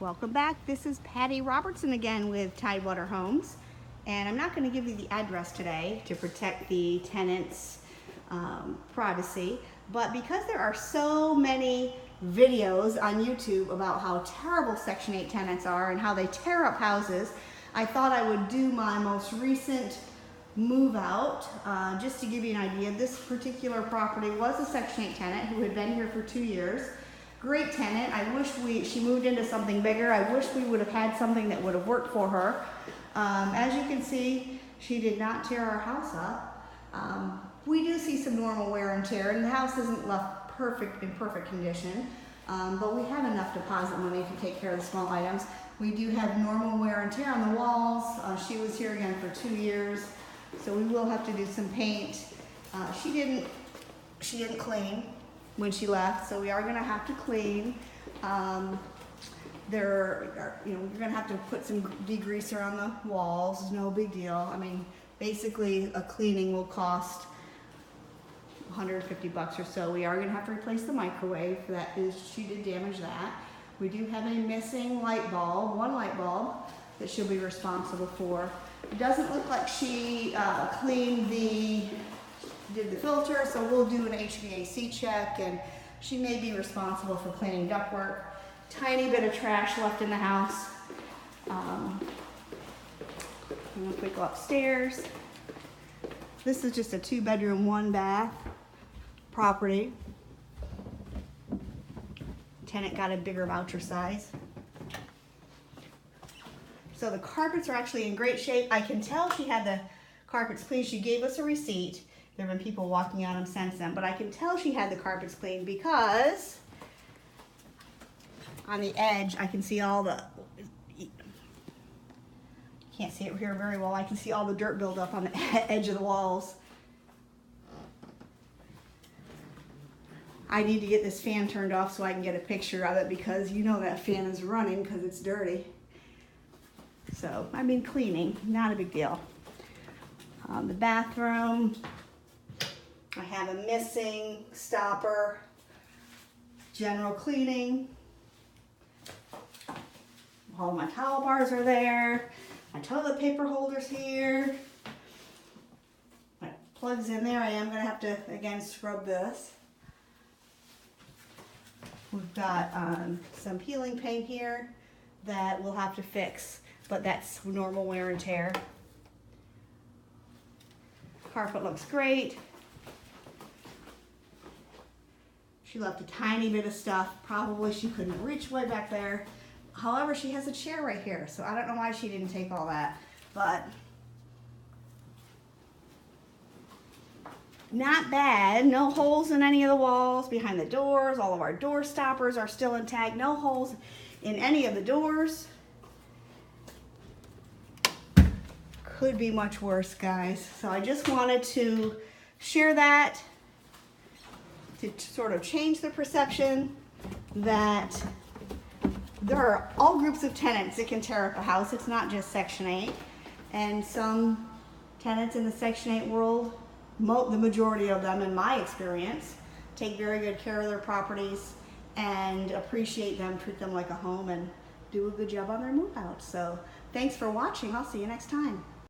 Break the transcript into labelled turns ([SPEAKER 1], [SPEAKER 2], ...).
[SPEAKER 1] Welcome back. This is Patty Robertson again with Tidewater Homes, and I'm not going to give you the address today to protect the tenants' privacy, but because there are so many videos on YouTube about how terrible Section 8 tenants are and how they tear up houses, I thought I would do my most recent move out just to give you an idea. This particular property was a Section 8 tenant who had been here for 2 years. Great tenant. I wish she moved into something bigger. I wish we would have had something that would have worked for her. As you can see, she did not tear our house up. We do see some normal wear and tear, and the house isn't left in perfect condition, but we have enough deposit money to take care of the small items. We do have normal wear and tear on the walls. She was here again for 2 years, so we will have to do some paint. She didn't clean when she left, so we are going to have to clean. You're going to have to put some degreaser on the walls. It's no big deal. I mean, basically a cleaning will cost $150 or so. We are going to have to replace the microwave. She did damage that. We do have a missing light bulb, one light bulb that she'll be responsible for. It doesn't look like she did the filter, so we'll do an HVAC check, and she may be responsible for cleaning ductwork. Tiny bit of trash left in the house. If we go upstairs, this is just a 2-bedroom, 1-bath property. Tenant got a bigger voucher size. So the carpets are actually in great shape. I can tell she had the carpets cleaned. She gave us a receipt. There have been people walking on them since then, but I can tell she had the carpets cleaned because on the edge I can see all the, can't see it here very well, I can see all the dirt buildup on the edge of the walls. I need to get this fan turned off so I can get a picture of it, because you know that fan is running because it's dirty. So, I mean, cleaning, not a big deal. The bathroom, I have a missing stopper. General cleaning. All my towel bars are there. My toilet paper holder's here. My plug's in there. I am going to have to, again, scrub this. We've got some peeling paint here that we'll have to fix, but that's normal wear and tear. Carpet looks great. She left a tiny bit of stuff. Probably she couldn't reach way back there. However, she has a chair right here, so I don't know why she didn't take all that, but not bad. No holes in any of the walls, behind the doors. All of our door stoppers are still intact. No holes in any of the doors. Could be much worse, guys. So I just wanted to share that to sort of change the perception that there are all groups of tenants that can tear up a house. It's not just Section 8. And some tenants in the Section 8 world, the majority of them, in my experience, take very good care of their properties and appreciate them, treat them like a home, and do a good job on their move out. So thanks for watching. I'll see you next time.